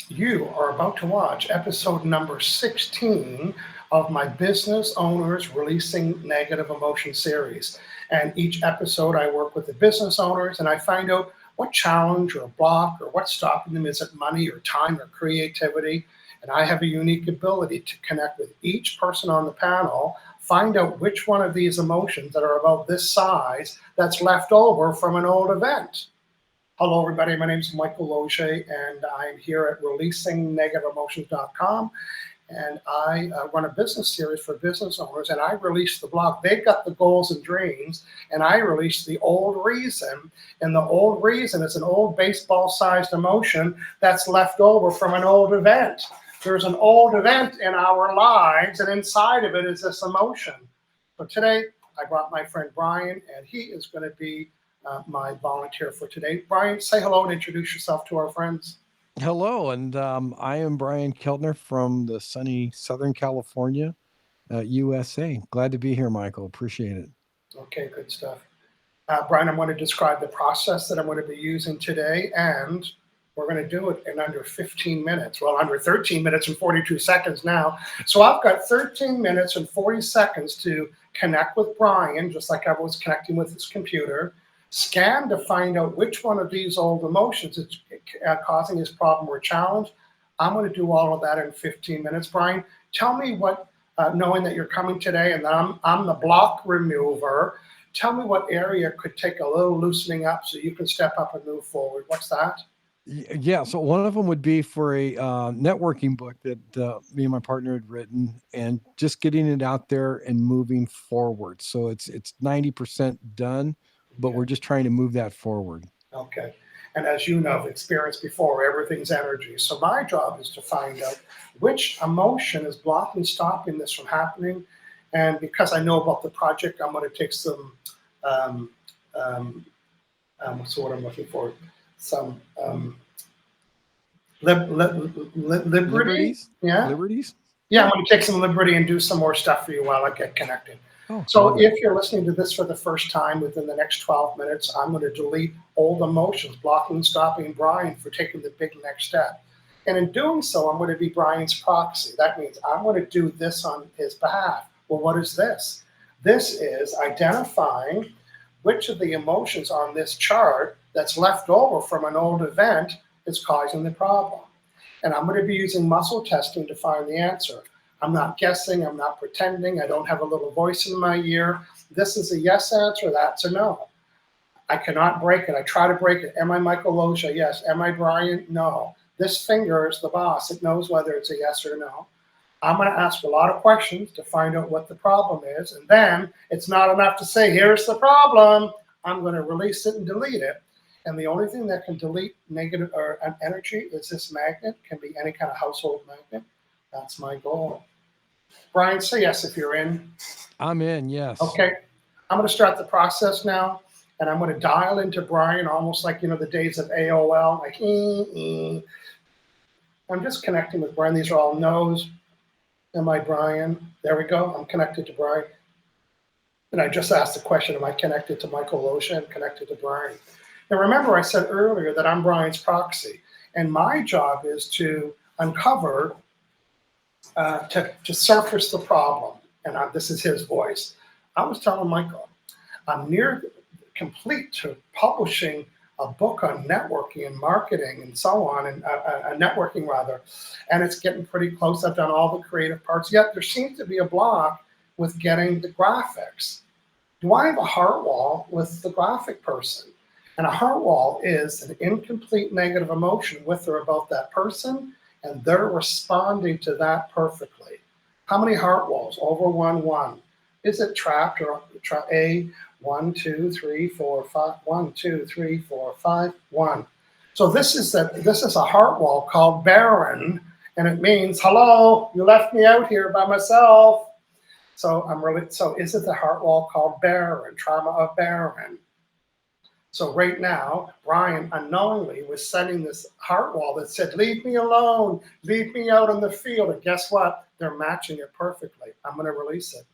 You are about to watch episode number 16 of my Business Owners Releasing Negative Emotion series. And each episode, I work with the business owners and I find out what challenge or block or what's stopping them. Is it money or time or creativity? And I have a unique ability to connect with each person on the panel, find out which one of these emotions that are about this size that's left over from an old event. Hello, everybody. My name is Michael Losier, and I'm here at releasingnegativeemotions.com. And I run a business series for business owners, and I release the blog. They've got the goals and dreams, and I release the old reason. And the old reason is an old baseball-sized emotion that's left over from an old event. There's an old event in our lives, and inside of it is this emotion. So today, I brought my friend Brian, and he is going to be my volunteer for today. Brian, say hello and introduce yourself to our friends. Hello, and I am Brian Keltner from the sunny Southern California, USA. Glad to be here, Michael. Appreciate it. Okay, good stuff. Brian, I'm going to describe the process that I'm going to be using today, and we're going to do it in under 15 minutes. Well, under 13 minutes and 42 seconds now. So I've got 13 minutes and 40 seconds to connect with Brian, just like I was connecting with his computer. Scan to find out which one of these old emotions is causing his problem or challenge. I'm going to do all of that in 15 minutes. Brian, tell me what, knowing that you're coming today and I'm the block remover, tell me what area could take a little loosening up so you can step up and move forward. What's that? Yeah, so one of them would be for a networking book that me and my partner had written, and just getting it out there and moving forward. So it's 90% done, but Okay. we're just trying to move that forward. Okay. And as you know, experienced before, everything's energy. So my job is to find out which emotion is blocking, stopping this from happening. And because I know about the project, I'm going to take some, um, um, what's the word I'm looking for? Some liberty. Liberties? Yeah. Liberties? Yeah, I'm Yeah. going to take some liberty and do some more stuff for you while I get connected. Oh, So love it. if you're listening to this for the first time within the next 12 minutes, I'm going to delete old emotions, blocking, stopping Brian for taking the big next step. And in doing so, I'm going to be Brian's proxy. That means I'm going to do this on his behalf. Well, what is this? This is identifying which of the emotions on this chart that's left over from an old event is causing the problem. And I'm going to be using muscle testing to find the answer. I'm not guessing, I'm not pretending, I don't have a little voice in my ear. This is a yes answer, that's a no. I cannot break it. I try to break it. Am I Michael Losier? Yes. Am I Brian? No. This finger is the boss. It knows whether it's a yes or no. I'm going to ask a lot of questions to find out what the problem is. And then it's not enough to say, here's the problem. I'm going to release it and delete it. And the only thing that can delete negative or energy is this magnet. It can be any kind of household magnet. That's my goal. Brian, say yes if you're in. I'm in, yes. Okay. I'm going to start the process now, and I'm going to dial into Brian almost like, the days of AOL, like, I'm just connecting with Brian. These are all no's. Am I Brian? There we go. I'm connected to Brian. And I just asked the question, am I connected to Michael Losier? I'm connected to Brian. Now, remember I said earlier that I'm Brian's proxy, and my job is to uncover, to surface the problem. And this is his voice. I was telling Michael, I'm near complete to publishing a book on networking and marketing and so on, and networking rather, and it's getting pretty close. I've done all the creative parts, yet there seems to be a block with getting the graphics. Do I have a heart wall with the graphic person? And a heart wall is an incomplete negative emotion with or about that person, and they're responding to that perfectly. How many heart walls? Over one. Is it trapped or a 1, 2, 3, 4, 5, 1, 2, 3, 4, 5, 1? So this is a heart wall called barren, and it means, hello, you left me out here by myself. So is it the heart wall called barren, trauma of barren? So right now, Brian unknowingly was sending this heart wall that said, leave me alone, leave me out in the field. And guess what? They're matching it perfectly. I'm going to release it.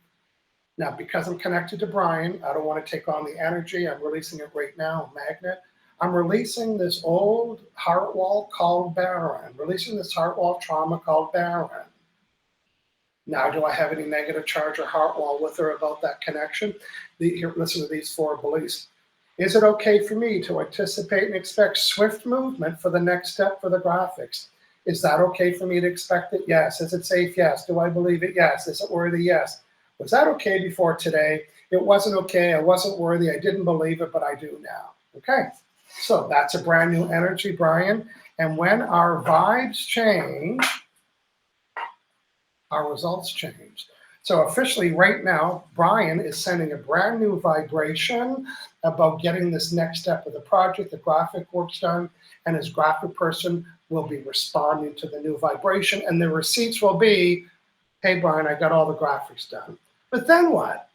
Now, because I'm connected to Brian, I don't want to take on the energy. I'm releasing it right now, a magnet. I'm releasing this old heart wall called Baron, releasing this heart wall trauma called Baron. Now, do I have any negative charge or heart wall with her about that connection? Here, listen to these 4 beliefs. Is it okay for me to anticipate and expect swift movement for the next step for the graphics? Is that okay for me to expect it? Yes. Is it safe? Yes. Do I believe it? Yes. Is it worthy? Yes. Was that okay before today? It wasn't okay. I wasn't worthy. I didn't believe it, but I do now. Okay. So that's a brand new energy, Brian. And when our vibes change, our results change. So officially right now, Brian is sending a brand new vibration about getting this next step of the project, the graphic work's done, and his graphic person will be responding to the new vibration, and the receipts will be, hey, Brian, I got all the graphics done. But then what?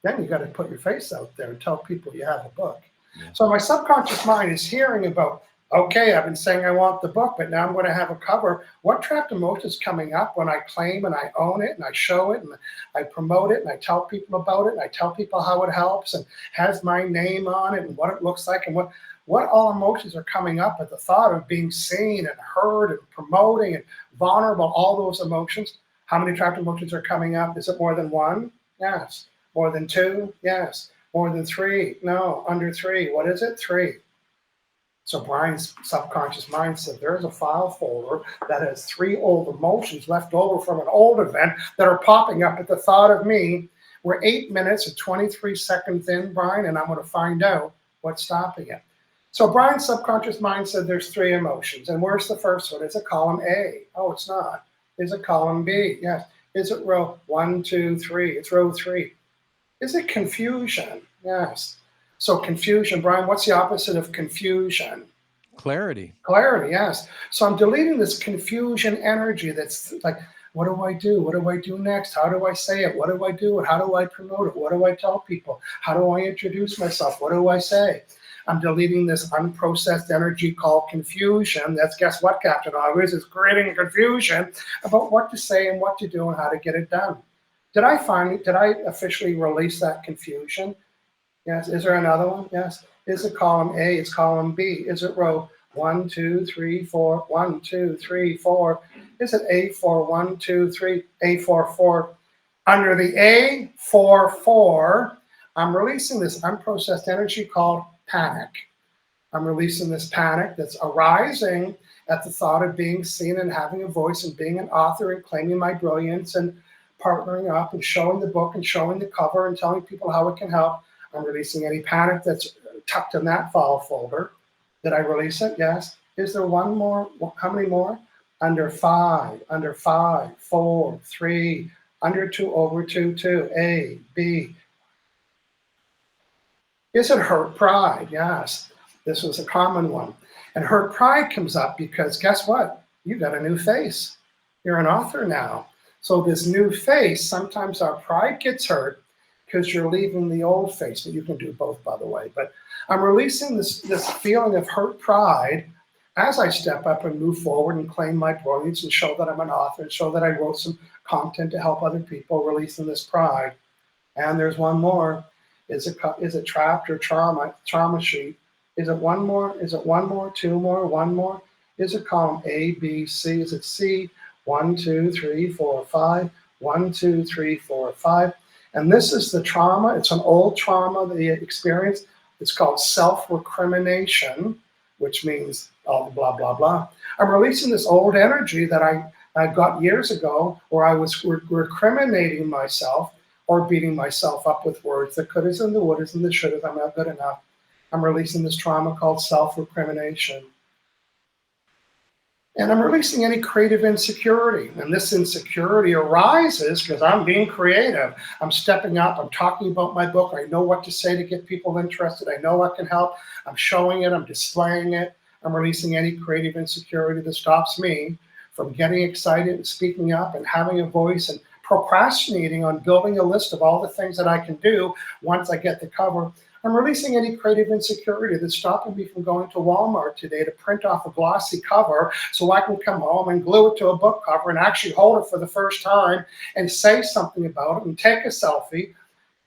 Then you got to put your face out there and tell people you have a book. Yeah. So my subconscious mind is hearing about, okay, I've been saying I want the book, but now I'm going to have a cover. What trapped emotion is coming up when I claim and I own it and I show it and I promote it and I tell people about it and I tell people how it helps and has my name on it and what it looks like and what all emotions are coming up at the thought of being seen and heard and promoting and vulnerable, all those emotions. How many trapped emotions are coming up? Is it more than 1? Yes. More than 2? Yes. More than 3? No. Under 3. What is it? 3. So Brian's subconscious mind said there's a file folder that has 3 old emotions left over from an old event that are popping up at the thought of me. We're 8 minutes and 23 seconds in, Brian, and I'm going to find out what's stopping it. So Brian's subconscious mind said there's 3 emotions. And where's the first one? Is it column A? Oh, it's not. Is it column B? Yes. Is it row 1, 2, 3? It's row 3. Is it confusion? Yes. So confusion, Brian, what's the opposite of confusion? Clarity. Clarity, yes. So I'm deleting this confusion energy that's like, what do I do? What do I do next? How do I say it? What do I do? How do I promote it? What do I tell people? How do I introduce myself? What do I say? I'm deleting this unprocessed energy called confusion. That's, guess what, Captain Obvious, is creating confusion about what to say and what to do and how to get it done. Did I officially release that confusion? Yes. Is there another one? Yes. Is it column A? It's column B. Is it row 1, 2, 3, 4? 1, 2, 3, 4. Is it A4? 1, 2, 3. A4, 4. Under the A4, 4, I'm releasing this unprocessed energy called panic. I'm releasing this panic that's arising at the thought of being seen and having a voice and being an author and claiming my brilliance and partnering up and showing the book and showing the cover and telling people how it can help. I'm releasing any panic that's tucked in that file folder. Did I release it? Yes. Is there one more? How many more? Under 5, 4, 3, under 2, over 2, 2, A, B. Is it hurt pride? Yes. This was a common one. And hurt pride comes up because guess what? You got a new face. You're an author now. So this new face, sometimes our pride gets hurt because you're leaving the old face. But you can do both, by the way. But I'm releasing this feeling of hurt pride as I step up and move forward and claim my brilliance and show that I'm an author and show that I wrote some content to help other people, releasing this pride. And there's one more. Is it trapped or trauma sheet? Is it one more? Is it one more? 2 more? 1 more? Is it column A, B, C? Is it C? 1, 2, 3, 4, 5. 1, 2, 3, 4, 5. And this is the trauma. It's an old trauma that you experienced. It's called self-recrimination, which means all blah, blah, blah. I'm releasing this old energy that I got years ago where I was recriminating myself or beating myself up with words. The could is and the would is and the should is. I'm not good enough. I'm releasing this trauma called self-recrimination. And I'm releasing any creative insecurity. And this insecurity arises because I'm being creative. I'm stepping up. I'm talking about my book. I know what to say to get people interested. I know what can help. I'm showing it. I'm displaying it. I'm releasing any creative insecurity that stops me from getting excited and speaking up and having a voice and procrastinating on building a list of all the things that I can do once I get the cover. I'm releasing any creative insecurity that's stopping me from going to Walmart today to print off a glossy cover so I can come home and glue it to a book cover and actually hold it for the first time and say something about it and take a selfie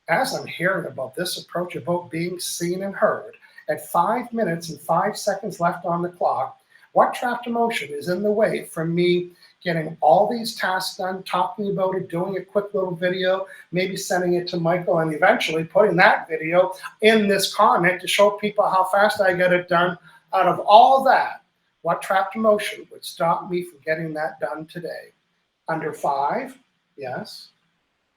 as I'm hearing about this approach about being seen and heard at 5 minutes and 5 seconds left on the clock, what trapped emotion is in the way from me getting all these tasks done, talking about it, doing a quick little video, maybe sending it to Michael, and eventually putting that video in this comment to show people how fast I get it done? Out of all that, what trapped emotion would stop me from getting that done today? Under 5? Yes.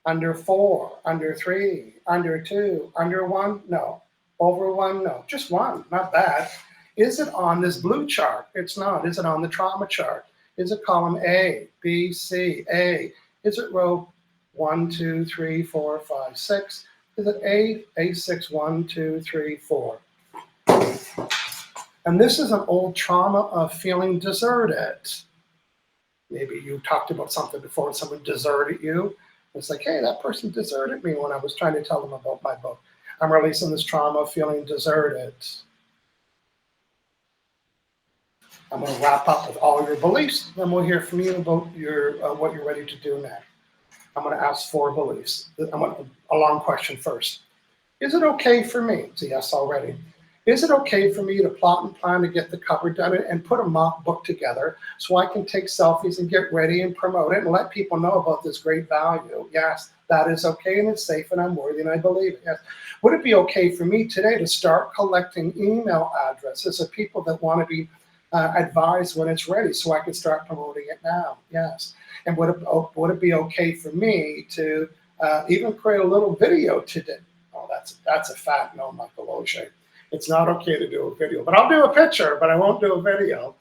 Under 4, under 3, under 2, under 1? No. Over 1? No. Just 1, not bad. Is it on this blue chart? It's not. Is it on the trauma chart? Is it column A, B, C, A? Is it row 1, 2, 3, 4, 5, 6? Is it A, A6, 1, 2, 3, 4? And this is an old trauma of feeling deserted. Maybe you talked about something before, someone deserted you. It's like, hey, that person deserted me when I was trying to tell them about my book. I'm releasing this trauma of feeling deserted. I'm going to wrap up with all your beliefs, then we'll hear from you about your what you're ready to do next. I'm going to ask 4 beliefs. A long question first. Is it okay for me? It's a yes already. Is it okay for me to plot and plan to get the cover done and put a mock book together so I can take selfies and get ready and promote it and let people know about this great value? Yes, that is okay, and it's safe, and I'm worthy, and I believe it. Yes. Would it be okay for me today to start collecting email addresses of people that want to be advised when it's ready so I can start promoting it now? Yes. And would it be okay for me to even create a little video today? Oh, that's a fat no, Michael Losier. It's not okay to do a video, but I'll do a picture, but I won't do a video.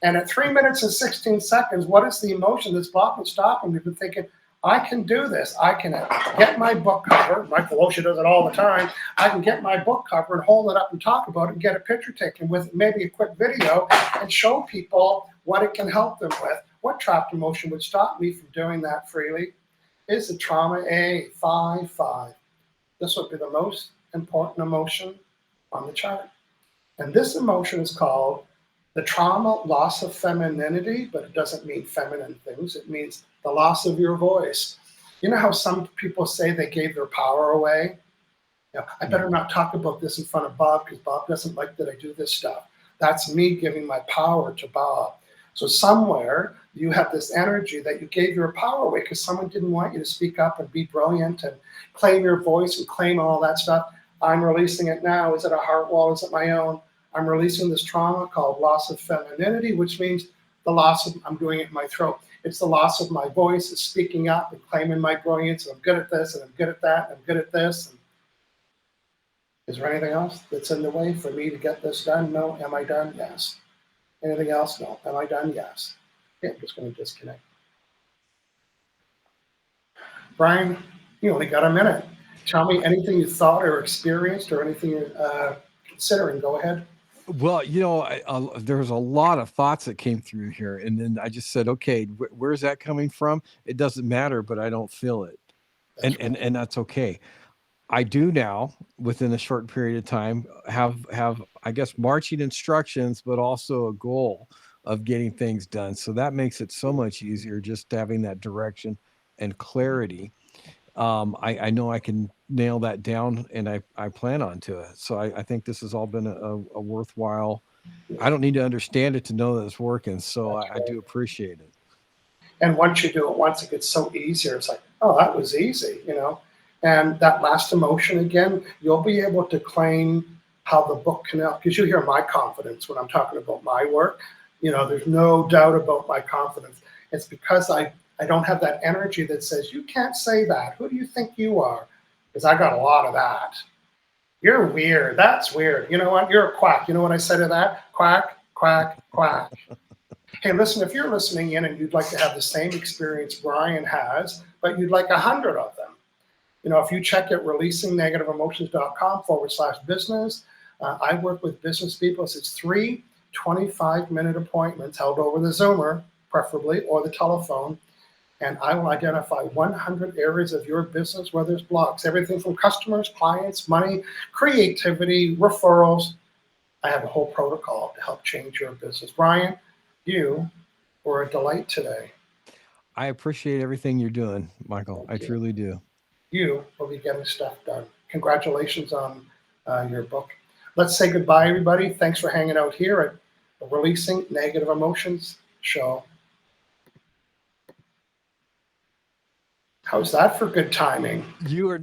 And at 3 minutes and 16 seconds, what is the emotion that's blocking, stopping me from thinking, I can do this. I can get my book cover. Michael Losier does it all the time. I can get my book cover and hold it up and talk about it and get a picture taken with maybe a quick video and show people what it can help them with. What trapped emotion would stop me from doing that freely? Is the trauma A, 5, 5. This would be the most important emotion on the chart. And this emotion is called the trauma loss of femininity, but it doesn't mean feminine things. It means the loss of your voice. You know how some people say they gave their power away? You know, I better not talk about this in front of Bob because Bob doesn't like that I do this stuff. That's me giving my power to Bob. So somewhere you have this energy that you gave your power away because someone didn't want you to speak up and be brilliant and claim your voice and claim all that stuff. I'm releasing it now. Is it a heart wall? Is it my own? I'm releasing this trauma called loss of femininity, which means the loss of, I'm doing it in my throat. It's the loss of my voice, is speaking up and claiming my brilliance. And I'm good at this, and I'm good at that, and I'm good at this. And is there anything else that's in the way for me to get this done? No. Am I done? Yes. Anything else? No. Am I done? Yes. Okay, I'm just going to disconnect. Brian, you only got a minute. Tell me anything you thought or experienced or anything you're considering. Go ahead. Well, there was a lot of thoughts that came through here, and then I just said, okay, where's that coming from? It doesn't matter, but I don't feel it. And that's okay. I do now, within a short period of time, have I guess marching instructions, but also a goal of getting things done. So that makes it so much easier just having that direction and clarity. I know I can nail that down, and I plan on to it. So I think this has all been a worthwhile. I don't need to understand it to know that it's working. So I do appreciate it. And once you do it once, it gets so easier. It's like, oh, that was easy, you know. And that last emotion again, you'll be able to claim how the book can help, because you hear my confidence when I'm talking about my work. You know, there's no doubt about my confidence. It's because I don't have that energy that says, you can't say that. Who do you think you are? Because I got a lot of that. You're weird. That's weird. You know what? You're a quack. You know what I say to that? Quack, quack, quack. Hey, listen, if you're listening in and you'd like to have the same experience Brian has, but you'd like 100 of them, you know, if you check at releasingnegative-emotions.com/business, I work with business people. So it's 3 25-minute appointments held over the Zoomer, preferably, or the telephone. And I will identify 100 areas of your business where there's blocks, everything from customers, clients, money, creativity, referrals. I have a whole protocol to help change your business. Brian, you were a delight today. I appreciate everything you're doing, Michael. I truly do. You will be getting stuff done. Congratulations on your book. let's say goodbye, everybody. Thanks for hanging out here at the Releasing Negative Emotions show. How's that for good timing? You are